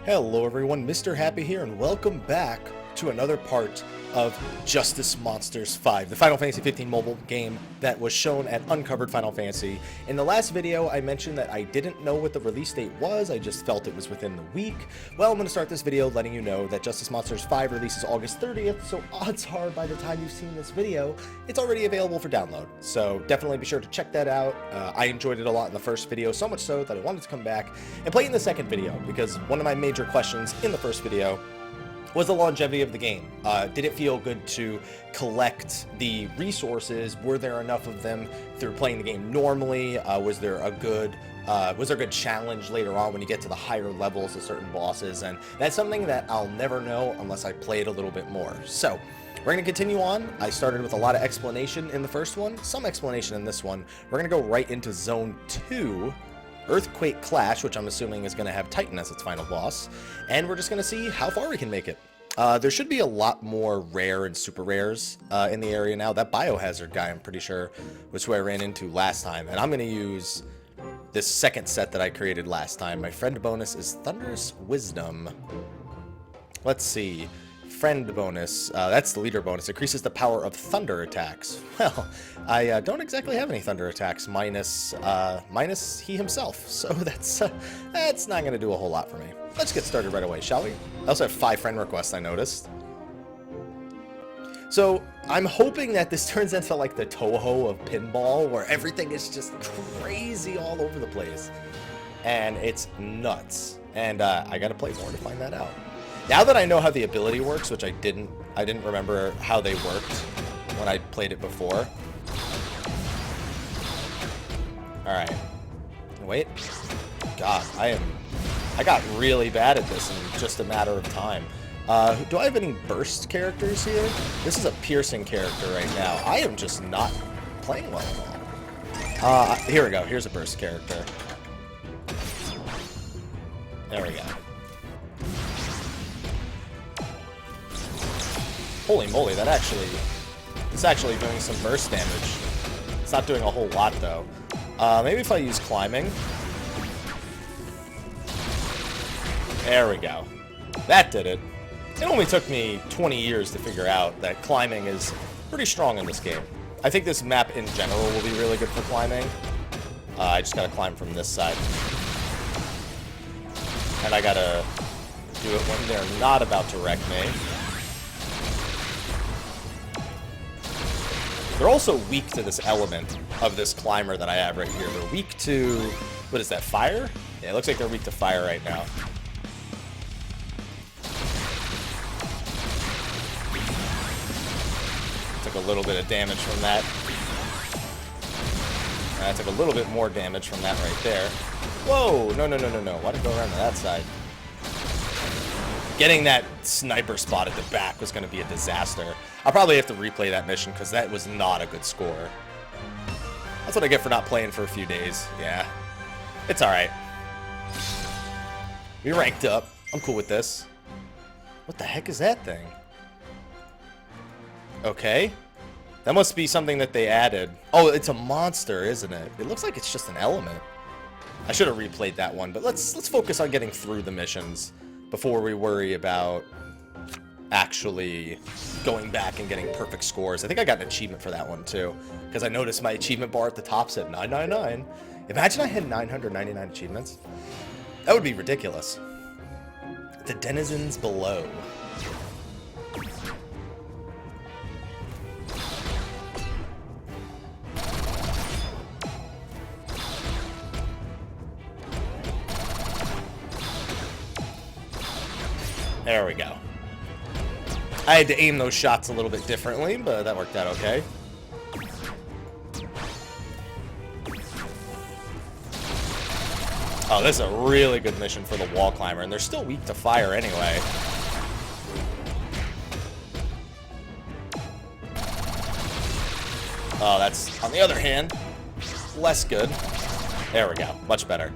Hello everyone, Mr. Happy here, and welcome back to another part of Justice Monsters 5, the Final Fantasy 15 mobile game that was shown at Uncovered Final Fantasy. In the last video, I mentioned that I didn't know what the release date was, I just felt it was within the week. Well, I'm going to start this video letting you know that Justice Monsters 5 releases August 30th, so odds are by the time you've seen this video, it's already available for download. So definitely be sure to check that out. I enjoyed it a lot in the first video, so much so that I wanted to come back and play it in the second video, because one of my major questions in the first video was the longevity of the game. Did it feel good to collect the resources? Were there enough of them through playing the game normally? Was there a good challenge later on when you get to the higher levels of certain bosses? And that's something that I'll never know unless I play it a little bit more. So we're going to continue on. I started with a lot of explanation in the first one, some explanation in this one. We're going to go right into Zone 2, Earthquake Clash, which I'm assuming is going to have Titan as its final boss, and we're just going to see how far we can make it. There should be a lot more rare and super rares in the area now. That Biohazard guy, I'm pretty sure, was who I ran into last time, and I'm going to use this second set that I created last time. My friend bonus is Thunderous Wisdom. Let's see. Friend bonus, that's the leader bonus, increases the power of thunder attacks. Well, I don't exactly have any thunder attacks minus he himself, so that's not going to do a whole lot for me. Let's get started right away, shall we? I also have 5 friend requests, I noticed. So I'm hoping that this turns into like the Toho of pinball, where everything is just crazy all over the place, and it's nuts, and I gotta play more to find that out. Now that I know how the ability works, which I didn't remember how they worked when I played it before. Alright. Wait. God, I got really bad at this in just a matter of time. Do I have any burst characters here? This is a piercing character right now. I am just not playing well at all. Here we go. Here's a burst character. There we go. Holy moly, it's actually doing some burst damage. It's not doing a whole lot, though. Maybe if I use climbing. There we go. That did it. It only took me 20 years to figure out that climbing is pretty strong in this game. I think this map in general will be really good for climbing. I just gotta climb from this side. And I gotta do it when they're not about to wreck me. They're also weak to this element of this climber that I have right here. They're weak to, what is that, fire? Yeah, it looks like they're weak to fire right now. Took a little bit of damage from that. And I took a little bit more damage from that right there. Whoa, no. Why did it go around to that side? Getting that sniper spot at the back was going to be a disaster. I'll probably have to replay that mission because that was not a good score. That's what I get for not playing for a few days. Yeah, it's alright. We ranked up. I'm cool with this. What the heck is that thing? Okay. That must be something that they added. Oh, it's a monster, isn't it? It looks like it's just an element. I should have replayed that one, but let's focus on getting through the missions before we worry about actually going back and getting perfect scores. I think I got an achievement for that one too, because I noticed my achievement bar at the top said 999. Imagine I had 999 achievements. That would be ridiculous. The denizens below. There we go. I had to aim those shots a little bit differently, but that worked out okay. Oh, this is a really good mission for the wall climber, and they're still weak to fire anyway. Oh, that's, on the other hand, less good. There we go. Much better.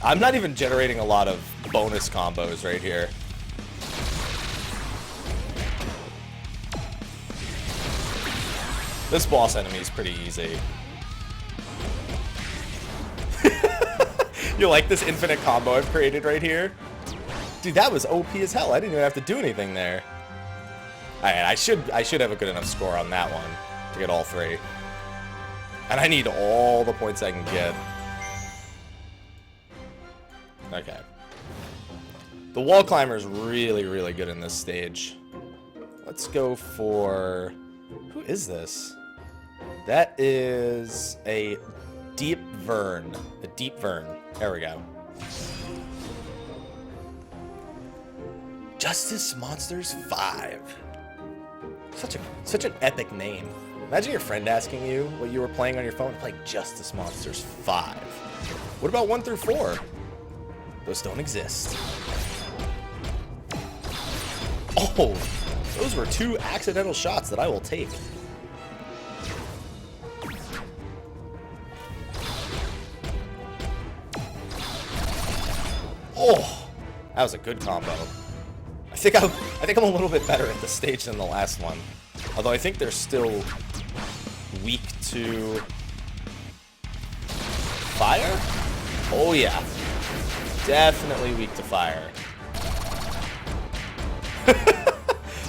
I'm not even generating a lot of bonus combos right here. This boss enemy is pretty easy. You like this infinite combo I've created right here? Dude, that was OP as hell. I didn't even have to do anything there. Alright, I should have a good enough score on that one to get all 3. And I need all the points I can get. Okay. The wall climber is really, really good in this stage. Let's go for... Who is this? That is a deep vern. A deep vern. There we go. Justice Monsters 5. Such an epic name. Imagine your friend asking you what you were playing on your phone. Play Justice Monsters 5. What about 1 through 4? Those don't exist. Oh, those were 2 accidental shots that I will take. Oh, that was a good combo. I think I'm a little bit better at this stage than the last one. Although I think they're still weak to fire? Oh yeah. Definitely weak to fire.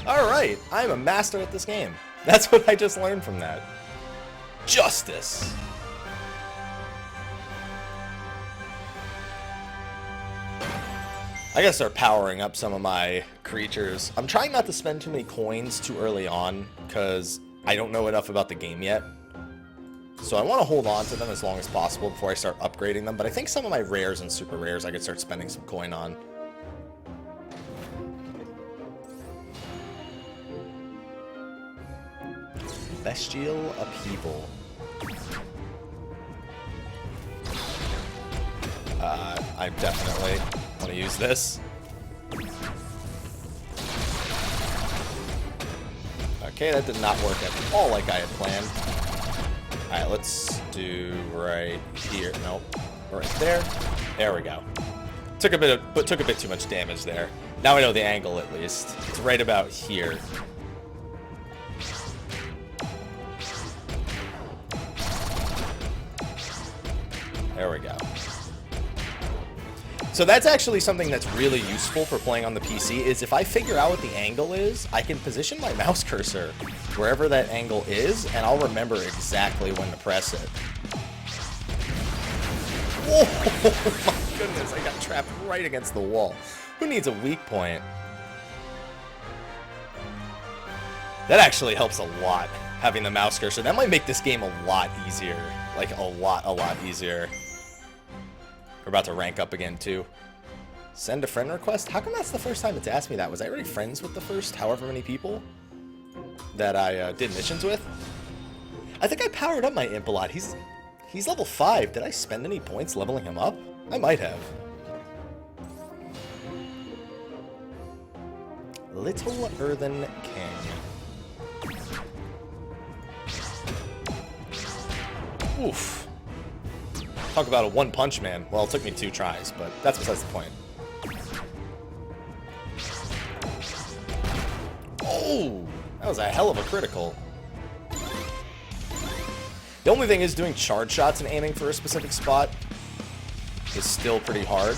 Alright, I'm a master at this game. That's what I just learned from that. Justice. I gotta start powering up some of my creatures. I'm trying not to spend too many coins too early on, because I don't know enough about the game yet. So I want to hold on to them as long as possible before I start upgrading them, but I think some of my rares and super rares I could start spending some coin on. Bestial Upheaval. I definitely want to use this. Okay, that did not work at all like I had planned. Alright, let's do right here. Nope. Right there. There we go. Took a bit too much damage there. Now I know the angle at least. It's right about here. There we go. So that's actually something that's really useful for playing on the PC, is if I figure out what the angle is, I can position my mouse cursor wherever that angle is, and I'll remember exactly when to press it. Oh my goodness, I got trapped right against the wall. Who needs a weak point? That actually helps a lot, having the mouse cursor. That might make this game a lot easier. Like, a lot easier. We're about to rank up again, too. Send a friend request? How come that's the first time it's asked me that? Was I already friends with the first however many people that I did missions with? I think I powered up my imp a lot. He's level 5. Did I spend any points leveling him up? I might have. Little Earthen King. Oof. Talk about a one-punch man. Well, it took me 2 tries, but that's besides the point. Oh! That was a hell of a critical. The only thing is doing charge shots and aiming for a specific spot is still pretty hard.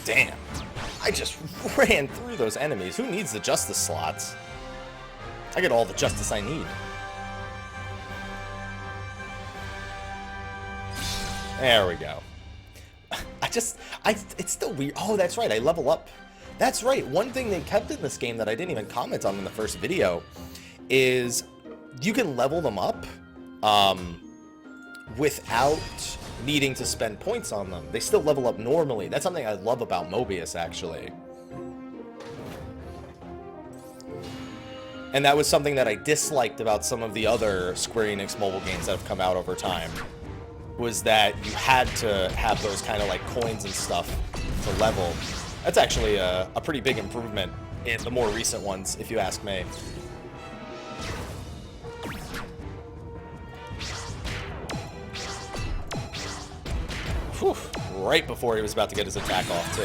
Damn. I just ran through those enemies. Who needs the justice slots? I get all the justice I need. There we go. It's still weird. Oh, that's right, I level up. That's right, one thing they kept in this game that I didn't even comment on in the first video is you can level them up without needing to spend points on them. They still level up normally. That's something I love about Mobius, actually. And that was something that I disliked about some of the other Square Enix mobile games that have come out over time. Was that you had to have those kind of like coins and stuff to level. That's actually a pretty big improvement in the more recent ones, if you ask me. Whew, right before he was about to get his attack off, too.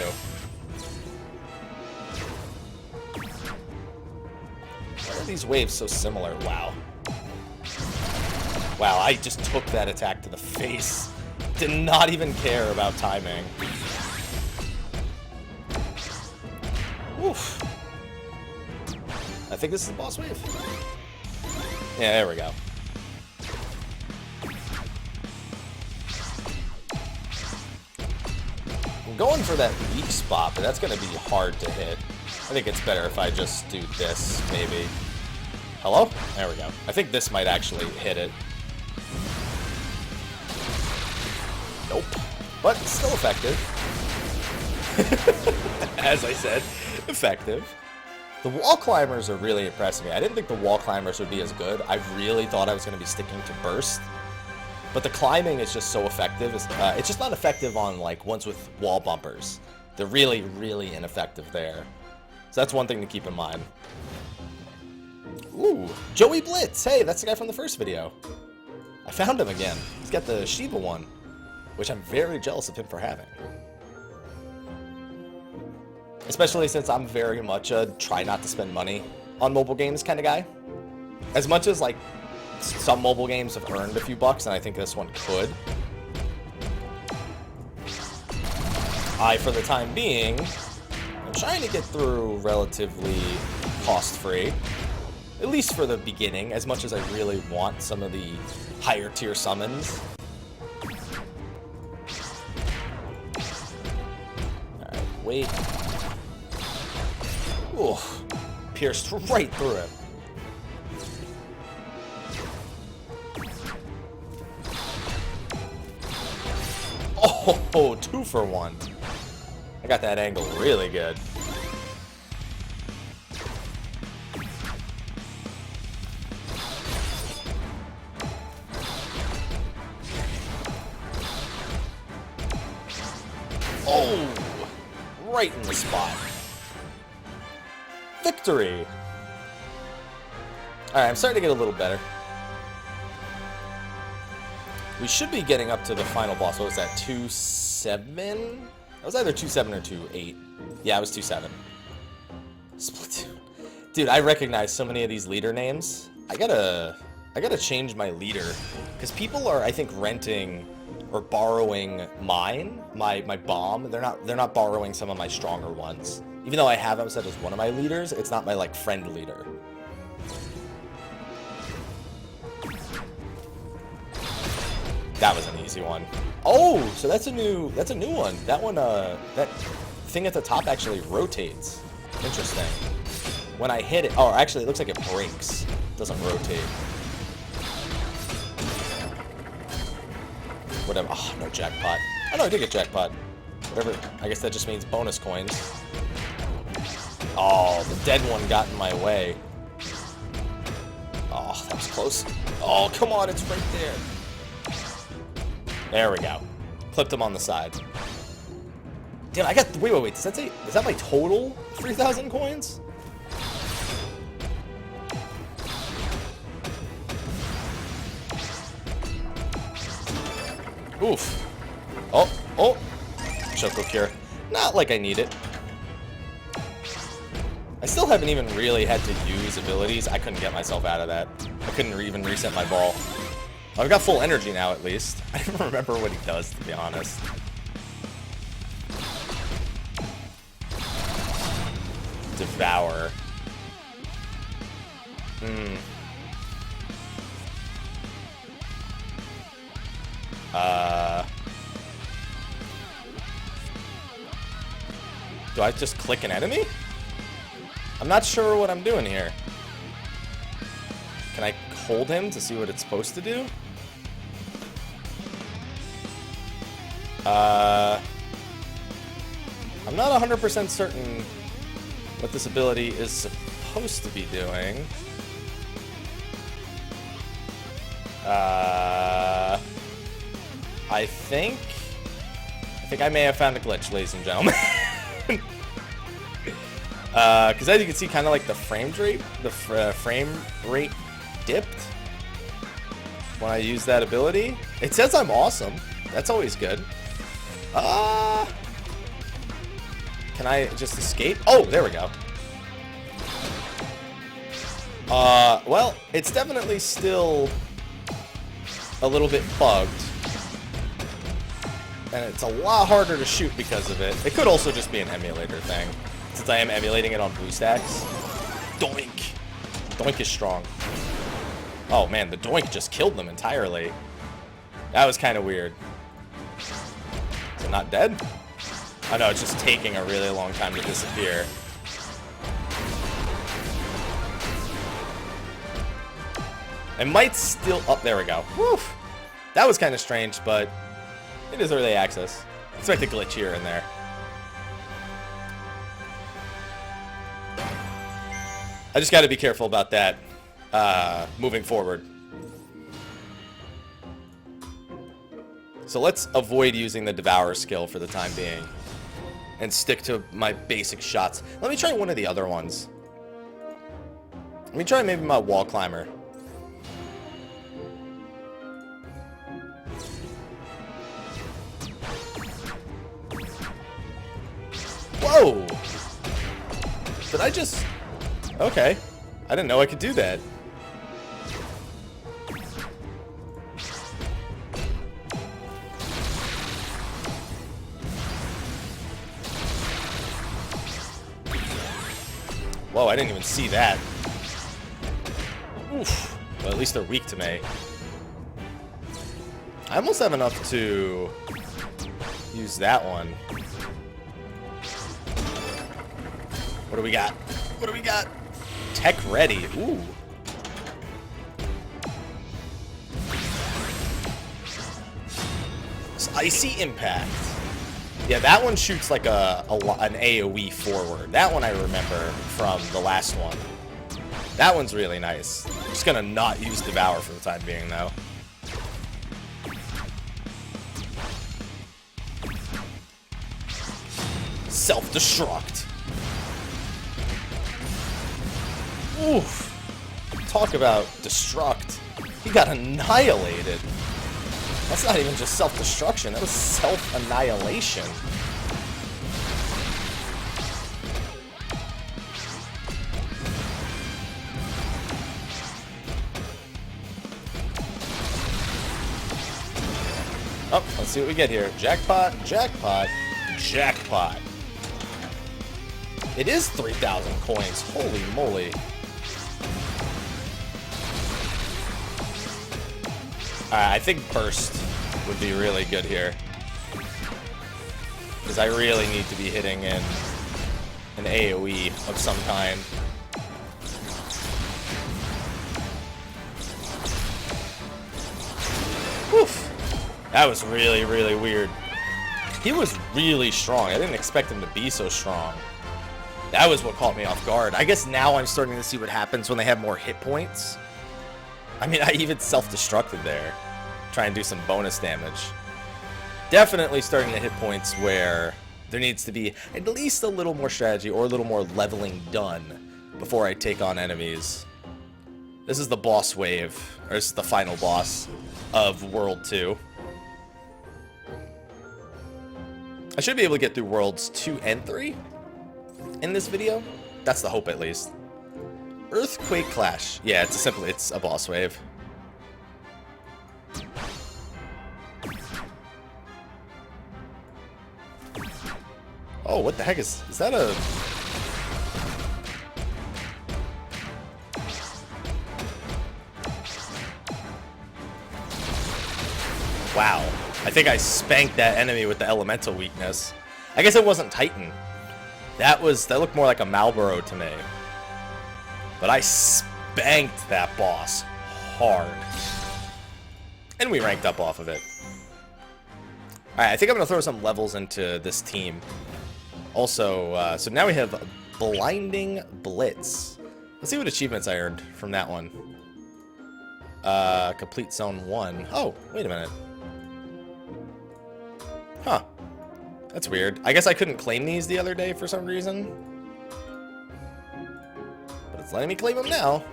Why are these waves so similar? Wow. Wow, I just took that attack to the face. Did not even care about timing. Oof. I think this is the boss wave. Yeah, there we go. I'm going for that weak spot, but that's going to be hard to hit. I think it's better if I just do this, maybe. Hello? There we go. I think this might actually hit it. Nope. But it's still effective. As I said, effective. The wall climbers are really impressing me. I didn't think the wall climbers would be as good. I really thought I was going to be sticking to burst. But the climbing is just so effective. It's just not effective on like ones with wall bumpers. They're really, really ineffective there. So that's one thing to keep in mind. Ooh, Joey Blitz. Hey, that's the guy from the first video. I found him again. He's got the Shiba one, which I'm very jealous of him for having. Especially since I'm very much a try not to spend money on mobile games kind of guy. As much as like some mobile games have earned a few bucks, and I think this one could, I, for the time being, I'm trying to get through relatively cost-free. At least for the beginning, as much as I really want some of the higher tier summons. Alright, wait. Ooh, pierced right through it. Oh, 2 for 1. I got that angle really good. Oh, right in the spot. Victory! Alright, I'm starting to get a little better. We should be getting up to the final boss. What was that, 2-7? That was either 2-7 or 2-8. Yeah, it was 2-7. Splatoon. Dude, I recognize so many of these leader names. I gotta change my leader. Because people are, I think, renting or borrowing mine, my bomb. They're not borrowing some of my stronger ones. Even though I have him set as one of my leaders, it's not my, like, friend leader. That was an easy one. Oh, so that's a new one. That one, that thing at the top actually rotates. Interesting. When I hit it, oh, actually, it looks like it breaks. It doesn't rotate. Whatever. Oh, no jackpot. Oh, no, I did get jackpot. Whatever. I guess that just means bonus coins. Oh, the dead one got in my way. Oh, that was close. Oh, come on, it's right there. There we go. Clipped him on the side. Damn, I got... Wait. Does that say... Is that my total 3,000 coins? Oof. Oh. Choco Cure. Not like I need it. I still haven't even really had to use abilities. I couldn't get myself out of that. I couldn't even reset my ball. I've got full energy now, at least. I don't remember what he does, to be honest. Devour. Do I just click an enemy? I'm not sure what I'm doing here. Can I hold him to see what it's supposed to do? I'm not 100% certain what this ability is supposed to be doing. I think I may have found a glitch, ladies and gentlemen. Because as you can see, kind of like the frame rate dipped when I use that ability. It says I'm awesome. That's always good. Can I just escape? Oh, there we go. Well, it's definitely still a little bit bugged. And it's a lot harder to shoot because of it. It could also just be an emulator thing, since I am emulating it on BlueStacks. Doink! Doink is strong. Oh man, the doink just killed them entirely. That was kind of weird. Is it not dead? Oh no, it's just taking a really long time to disappear. It might still... Oh, there we go. Woof! That was kind of strange, but it is early access. Expect a glitch here and there. I just got to be careful about that moving forward. So let's avoid using the Devour skill for the time being and stick to my basic shots. Let me try one of the other ones. Let me try maybe my Wall Climber. Whoa! Did I just... Okay. I didn't know I could do that. Whoa, I didn't even see that. Oof. Well, at least they're weak to me. I almost have enough to use that one. What do we got? What do we got? Tech ready. Ooh. Icy Impact. Yeah, that one shoots like an AoE forward. That one I remember from the last one. That one's really nice. I'm just gonna not use Devour for the time being, though. Self-destruct. Oof. Talk about destruct. He got annihilated. That's not even just self-destruction. That was self-annihilation. Oh, let's see what we get here. Jackpot, jackpot, jackpot. It is 3,000 coins. Holy moly. I think Burst would be really good here. Because I really need to be hitting in an AoE of some kind. Woof. That was really, really weird. He was really strong. I didn't expect him to be so strong. That was what caught me off guard. I guess now I'm starting to see what happens when they have more hit points. I mean, I even self-destructed there. Try and do some bonus damage. Definitely starting to hit points where there needs to be at least a little more strategy or a little more leveling done before I take on enemies. This is the boss wave, or this is the final boss of World 2. I should be able to get through Worlds 2 and 3 in this video. That's the hope, at least. Earthquake Clash. Yeah, it's a boss wave. Oh, what the heck is that a... Wow. I think I spanked that enemy with the elemental weakness. I guess it wasn't Titan. That looked more like a Malboro to me. But I spanked that boss hard. And we ranked up off of it. Alright, I think I'm going to throw some levels into this team. Also, so now we have Blinding Blitz. Let's see what achievements I earned from that one. Complete Zone 1. Oh, wait a minute. Huh. That's weird. I guess I couldn't claim these the other day for some reason. But it's letting me claim them now.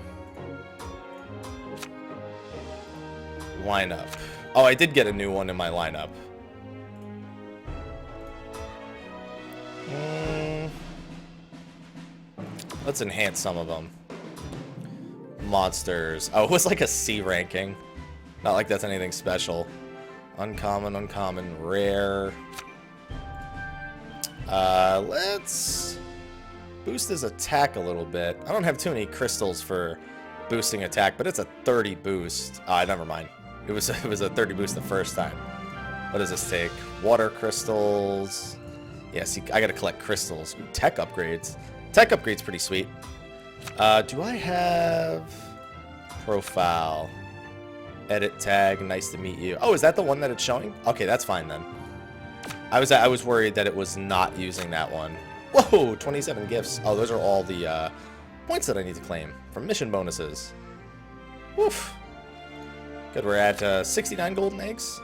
Lineup. Oh, I did get a new one in my lineup. Let's enhance some of them. Monsters. Oh, it was like a C ranking. Not like that's anything special. Uncommon, uncommon, rare. Let's boost his attack a little bit. I don't have too many crystals for boosting attack, but it's a 30 boost. Never mind. It was a 30 boost the first time. What does this take? Water crystals. Yeah, see, I gotta collect crystals. Ooh, tech upgrades. Tech upgrades pretty sweet. Do I have profile? Edit tag, nice to meet you. Oh, is that the one that it's showing? Okay, that's fine then. I was worried that it was not using that one. Whoa, 27 gifts. Oh, those are all the points that I need to claim from mission bonuses. Woof. Good, we're at 69 golden eggs.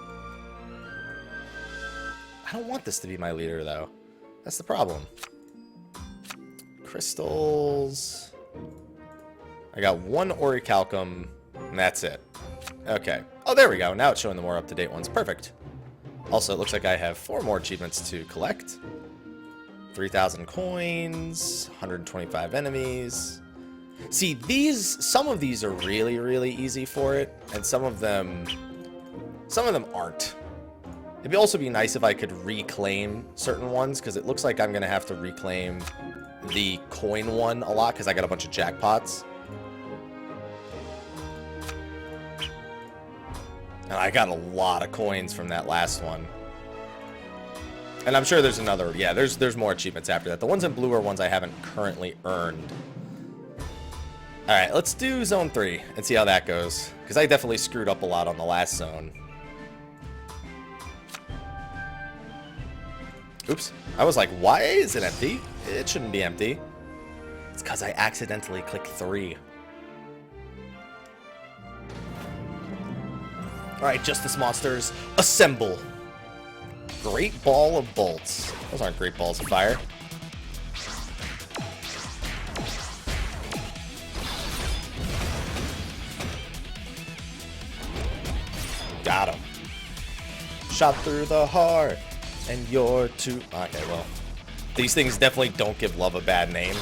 I don't want this to be my leader, though. That's the problem. Crystals. I got one orichalcum, and that's it. Okay. Oh, there we go. Now it's showing the more up-to-date ones. Perfect. Also, it looks like I have 4 more achievements to collect. 3,000 coins, 125 enemies. See, some of these are really, really easy for it, and some of them aren't. It'd also be nice if I could reclaim certain ones, because it looks like I'm going to have to reclaim the coin one a lot, because I got a bunch of jackpots. And I got a lot of coins from that last one. And I'm sure there's another, yeah, there's more achievements after that. The ones in blue are ones I haven't currently earned. Alright, let's do Zone 3 and see how that goes. Because I definitely screwed up a lot on the last zone. Oops. I was like, why is it empty? It shouldn't be empty. It's because I accidentally clicked 3. Alright, Justice Monsters, assemble! Great Ball of Bolts. Those aren't great balls of fire. Got him. Shot through the heart, and you're too... Okay, well. These things definitely don't give love a bad name,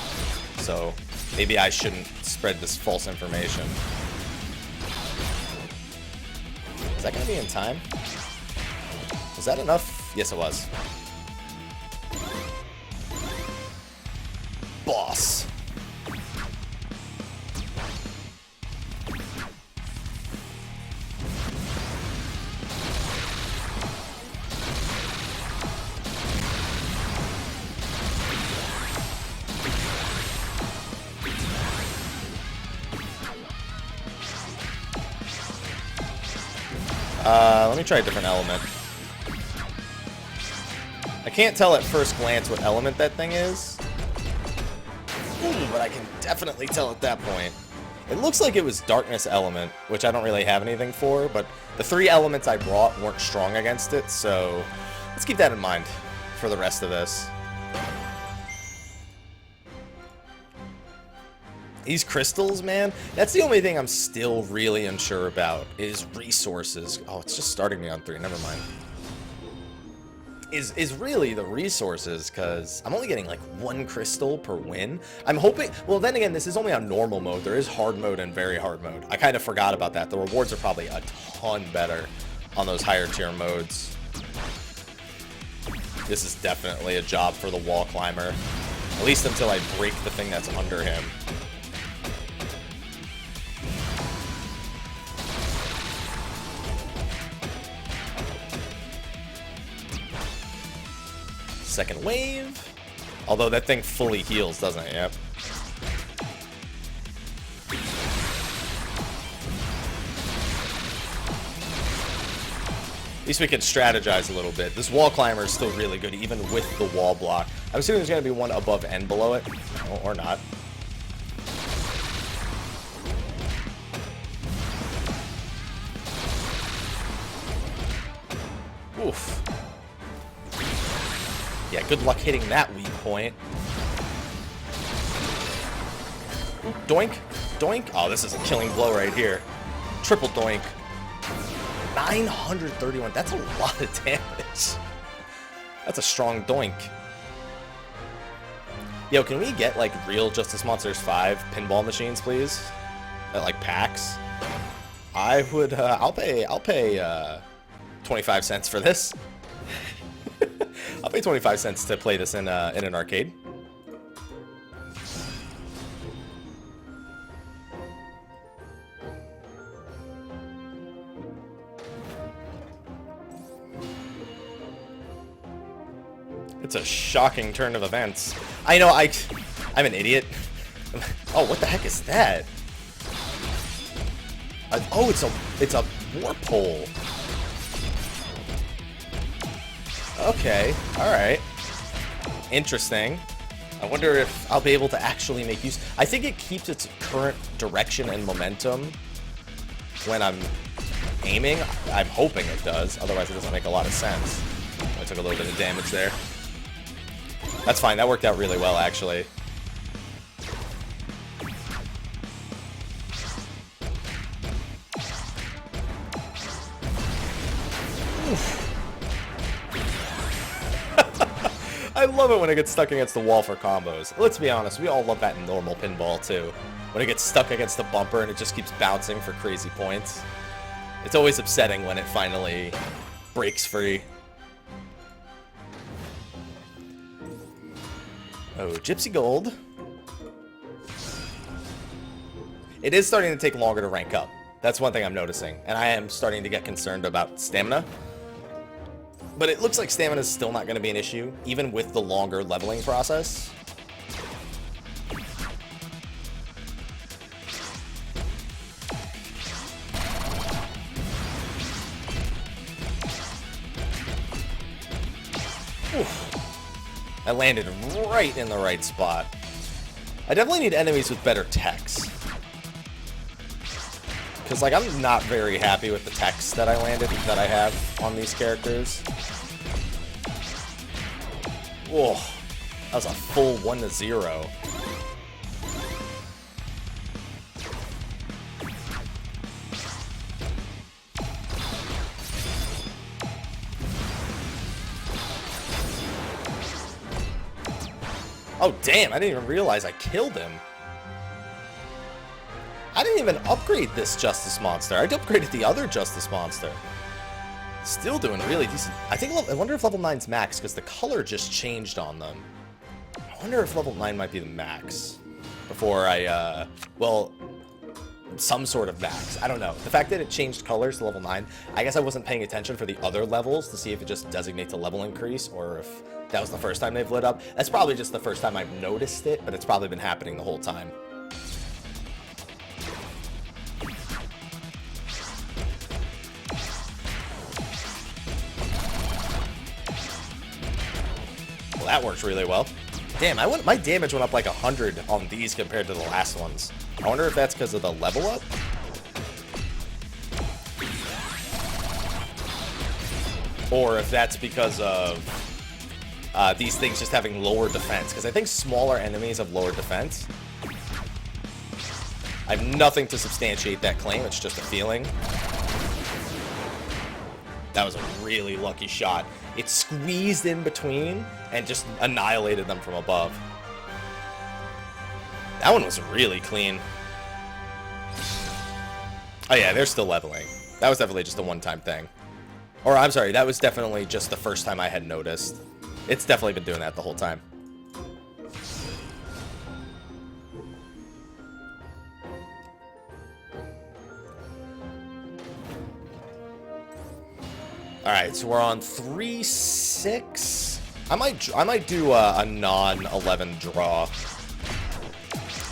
so maybe I shouldn't spread this false information. Is that going to be in time? Was that enough? Yes, it was. Boss. Let me try a different element. I can't tell at first glance what element that thing is. Ooh, but I can definitely tell at that point. It looks like it was Darkness Element, which I don't really have anything for, but the 3 elements I brought weren't strong against it, so let's keep that in mind for the rest of this. These crystals, man, that's the only thing I'm still really unsure about, is resources. Oh, it's just starting me on 3, never mind. Is really the resources, because I'm only getting like 1 crystal per win. I'm hoping, well then again, this is only on normal mode. There is hard mode and very hard mode. I kind of forgot about that. The rewards are probably a ton better on those higher tier modes. This is definitely a job for the wall climber. At least until I break the thing that's under him. Second wave. Although that thing fully heals, doesn't it? Yep. At least we can strategize a little bit. This wall climber is still really good, even with the wall block. I'm assuming there's going to be one above and below it. Or not. Oof. Yeah, good luck hitting that weak point. Ooh, doink. Doink. Oh, this is a killing blow right here. Triple doink. 931. That's a lot of damage. That's a strong doink. Yo, can we get, like, real Justice Monsters 5 pinball machines, please? At, like, packs? I would, I'll pay 25 cents for this. I'll pay 25 cents to play this in an arcade. It's a shocking turn of events. I know, I'm an idiot. Oh, what the heck is that? Oh, it's a warp hole. Okay, alright. Interesting. I wonder if I'll be able to actually make use. I think it keeps its current direction and momentum when I'm aiming. I'm hoping it does, otherwise it doesn't make a lot of sense. I took a little bit of damage there. That's fine, that worked out really well, actually. I love it when it gets stuck against the wall for combos. Let's be honest, we all love that in normal pinball, too. When it gets stuck against the bumper and it just keeps bouncing for crazy points. It's always upsetting when it finally breaks free. Oh, Gypsy Gold. It is starting to take longer to rank up. That's one thing I'm noticing. And I am starting to get concerned about stamina. But it looks like stamina is still not going to be an issue, even with the longer leveling process. Oof. I landed right in the right spot. I definitely need enemies with better techs. Because, like, I'm not very happy with the techs that I have on these characters. Whoa. That was a full 1-0. Oh, damn, I didn't even realize I killed him. I didn't even upgrade this Justice Monster. I upgraded the other Justice Monster. Still doing really decent. I wonder if level 9's max, because the color just changed on them. I wonder if level 9 might be the max. Before I, well, some sort of max. I don't know. The fact that it changed colors to level 9, I guess I wasn't paying attention for the other levels to see if it just designates a level increase, or if that was the first time they've lit up. That's probably just the first time I've noticed it, but it's probably been happening the whole time. Well, that works really well. Damn, my damage went up like 100 on these compared to the last ones. I wonder if that's because of the level up? Or if that's because of these things just having lower defense. Because I think smaller enemies have lower defense. I have nothing to substantiate that claim. It's just a feeling. That was a really lucky shot. It squeezed in between and just annihilated them from above. That one was really clean. Oh yeah, they're still leveling. That was definitely just a one-time thing. Or, I'm sorry, that was definitely just the first time I had noticed. It's definitely been doing that the whole time. Alright, so we're on 3-6. I might do a non-11 draw.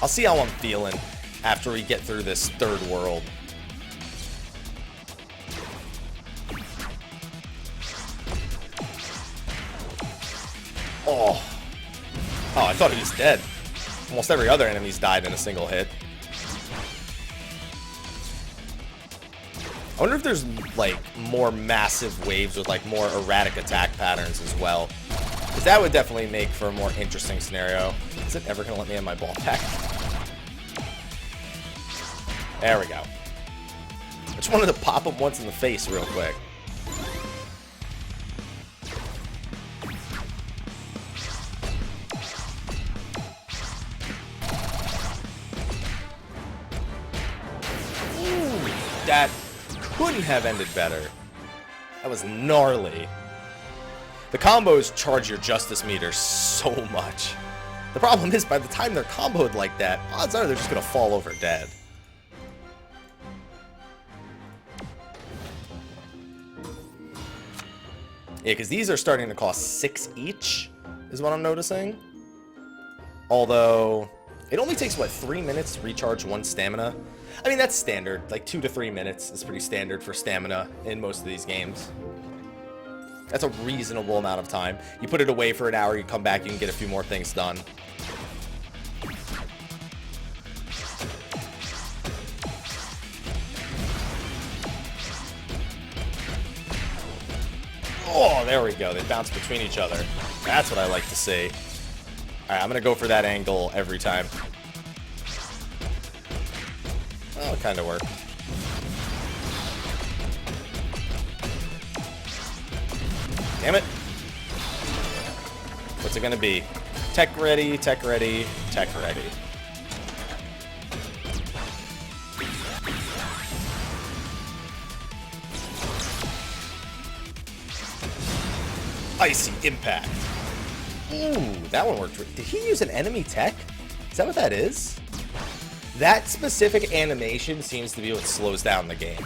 I'll see how I'm feeling after we get through this third world. Oh. Oh, I thought he was dead. Almost every other enemy's died in a single hit. I wonder if there's, like, more massive waves with, like, more erratic attack patterns as well. Because that would definitely make for a more interesting scenario. Is it ever going to let me in my ball pack? There we go. I just wanted to pop him once in the face real quick. Ooh. That couldn't have ended better. That was gnarly. The combos charge your justice meter so much. The problem is, by the time they're comboed like that, odds are they're just gonna fall over dead. Yeah, because these are starting to cost 6 each, is what I'm noticing. Although, it only takes, what, 3 minutes to recharge 1 stamina? I mean, that's standard. Like, 2 to 3 minutes is pretty standard for stamina in most of these games. That's a reasonable amount of time. You put it away for an hour, you come back, you can get a few more things done. Oh, there we go. They bounce between each other. That's what I like to see. Alright, I'm going to go for that angle every time. Oh, it kind of worked. Damn it. What's it going to be? Tech ready, tech ready, tech ready. Icy impact. Ooh, that one worked. Did he use an enemy tech? Is that what that is? That specific animation seems to be what slows down the game.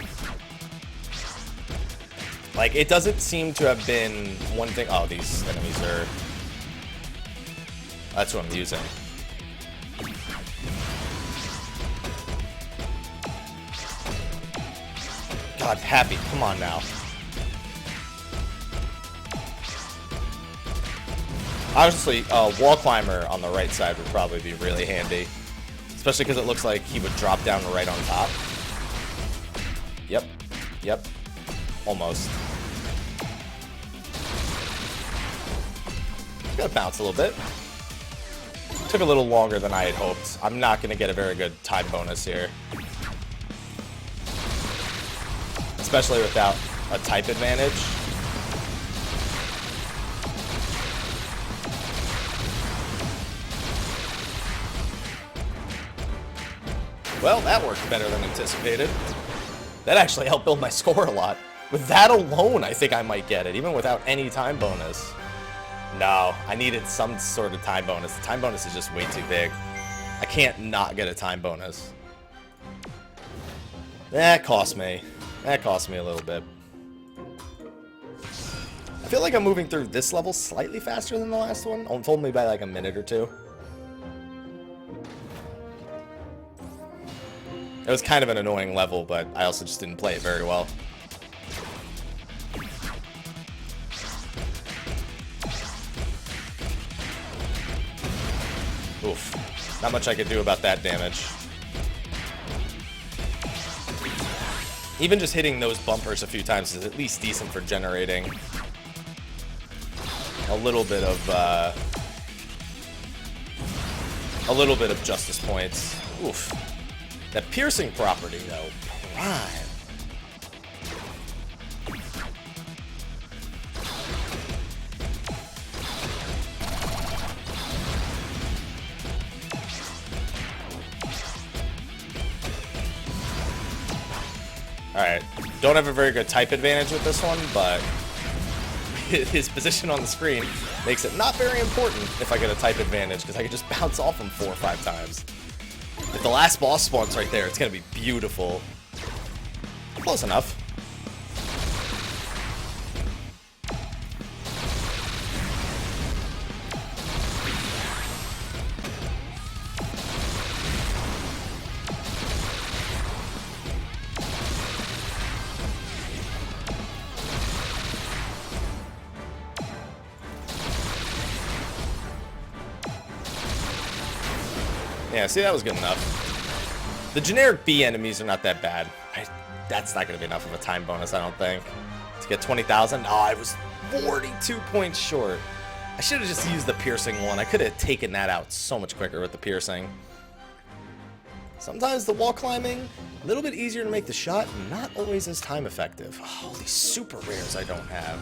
Like, it doesn't seem to have been one thing. Oh, these enemies are... That's what I'm using. God, Happy, come on now. Honestly, wall climber on the right side would probably be really handy. Especially because it looks like he would drop down right on top. Yep. Yep. Almost. Gonna bounce a little bit. Took a little longer than I had hoped. I'm not gonna get a very good time bonus here. Especially without a type advantage. Well, that worked better than anticipated. That actually helped build my score a lot. With that alone, I think I might get it, even without any time bonus. No, I needed some sort of time bonus. The time bonus is just way too big. I can't not get a time bonus. That cost me. That cost me a little bit. I feel like I'm moving through this level slightly faster than the last one. Only by like a minute or two. It was kind of an annoying level, but I also just didn't play it very well. Oof. Not much I could do about that damage. Even just hitting those bumpers a few times is at least decent for generating a little bit of justice points. Oof. That piercing property, though, prime. Alright, don't have a very good type advantage with this one, but his position on the screen makes it not very important if I get a type advantage, because I can just bounce off him 4 or 5 times. If the last boss spawns right there, it's going to be beautiful. Close enough. Yeah, see, that was good enough. The generic B enemies are not that bad. That's not going to be enough of a time bonus, I don't think. To get 20,000? Oh, I was 42 points short. I should have just used the piercing one. I could have taken that out so much quicker with the piercing. Sometimes the wall climbing, a little bit easier to make the shot, not always as time effective. Oh, these super rares I don't have.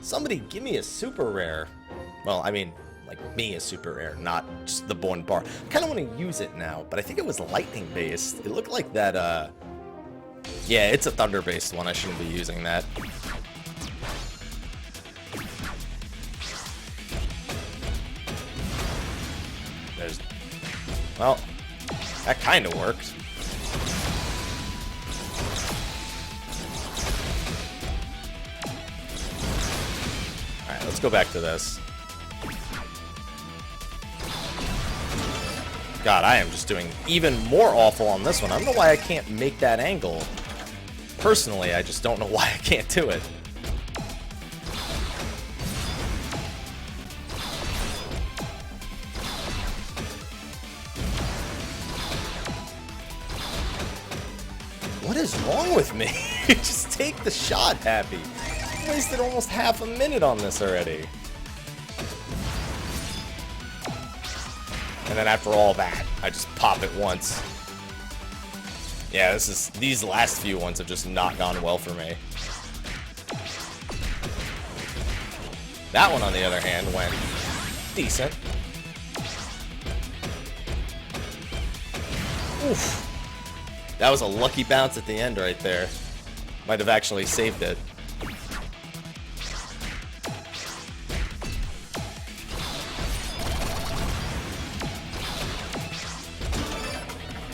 Somebody give me a super rare. Well, I mean, like me a super rare, not just the one bar. I kind of want to use it now, but I think it was lightning based. It looked like that Yeah, it's a thunder-based one. I shouldn't be using that. There's... Well, that kind of worked. Alright, let's go back to this. God, I am just doing even more awful on this one. I don't know why I can't make that angle. Personally, I just don't know why I can't do it. What is wrong with me? Just take the shot, Happy. I wasted almost half a minute on this already. And then after all that, I just pop it once. Yeah, these last few ones have just not gone well for me. That one, on the other hand, went decent. Oof. That was a lucky bounce at the end right there. Might have actually saved it.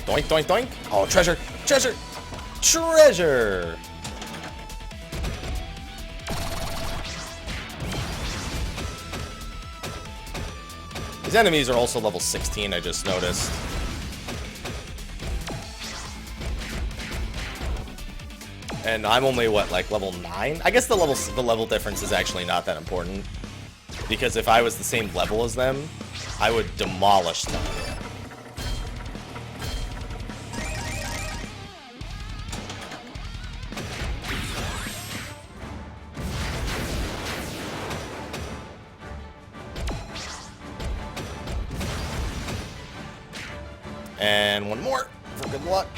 Doink, doink, doink. Oh, treasure, treasure, treasure. These enemies are also level 16, I just noticed. And I'm only, what, like level 9? I guess the level difference is actually not that important. Because if I was the same level as them, I would demolish them. And one more for good luck.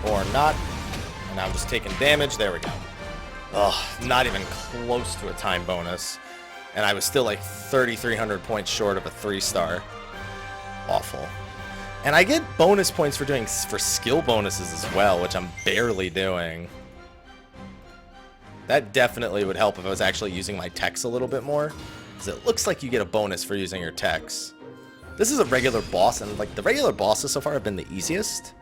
Or not. And I'm just taking damage. There we go. Ugh, not even close to a time bonus. And I was still like 3,300 points short of a 3-star. Awful. And I get bonus points for skill bonuses as well, which I'm barely doing. That definitely would help if I was actually using my techs a little bit more. Because it looks like you get a bonus for using your techs. This is a regular boss, and like the regular bosses so far have been the easiest.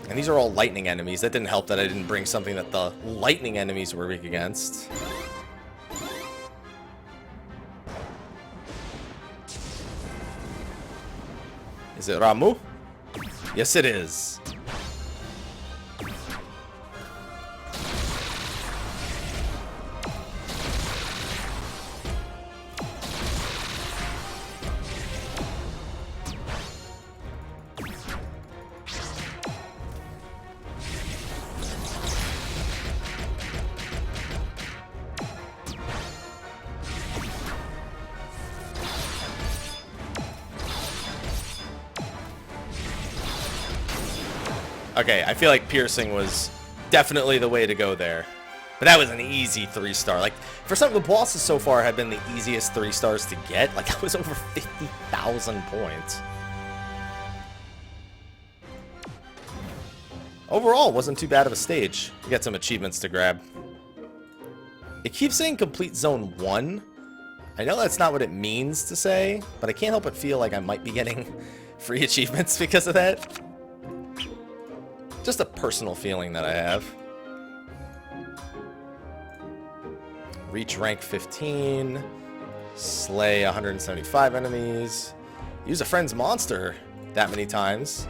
And these are all lightning enemies. That didn't help that I didn't bring something that the lightning enemies were weak against. Is it Ramu? Yes, it is. Okay, I feel like piercing was definitely the way to go there. But that was an easy 3-star. Like, for some of the bosses so far have been the easiest 3-stars to get. Like, that was over 50,000 points. Overall, wasn't too bad of a stage. We got some achievements to grab. It keeps saying complete zone 1. I know that's not what it means to say, but I can't help but feel like I might be getting free achievements because of that. Just a personal feeling that I have. Reach rank 15. Slay 175 enemies. Use a friend's monster that many times.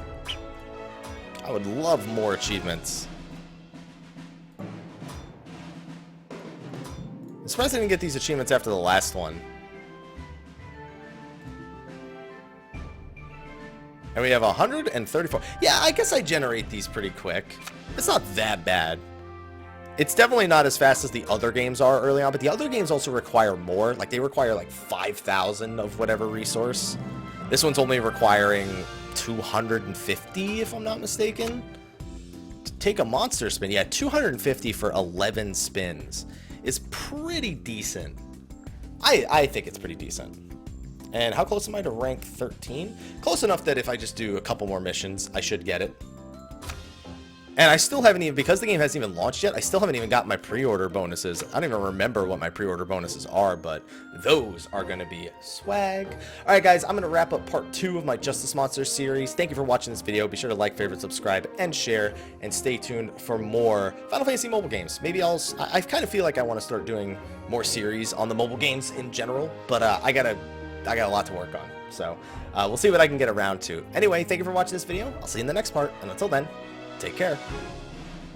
I would love more achievements. I'm surprised I didn't get these achievements after the last one. And we have 134. Yeah, I guess I generate these pretty quick. It's not that bad. It's definitely not as fast as the other games are early on, but the other games also require more. Like, they require like 5,000 of whatever resource. This one's only requiring 250, if I'm not mistaken. To take a monster spin. Yeah, 250 for 11 spins is pretty decent. I think it's pretty decent. And how close am I to rank 13? Close enough that if I just do a couple more missions, I should get it. And I still haven't even, because the game hasn't even launched yet, I still haven't even got my pre-order bonuses. I don't even remember what my pre-order bonuses are, but those are going to be swag. Alright guys, I'm going to wrap up part 2 of my Justice Monsters series. Thank you for watching this video. Be sure to like, favorite, subscribe, and share. And stay tuned for more Final Fantasy mobile games. Maybe I kind of feel like I want to start doing more series on the mobile games in general, but I got a lot to work on. So we'll see what I can get around to. Anyway, thank you for watching this video. I'll see you in the next part. And until then, take care.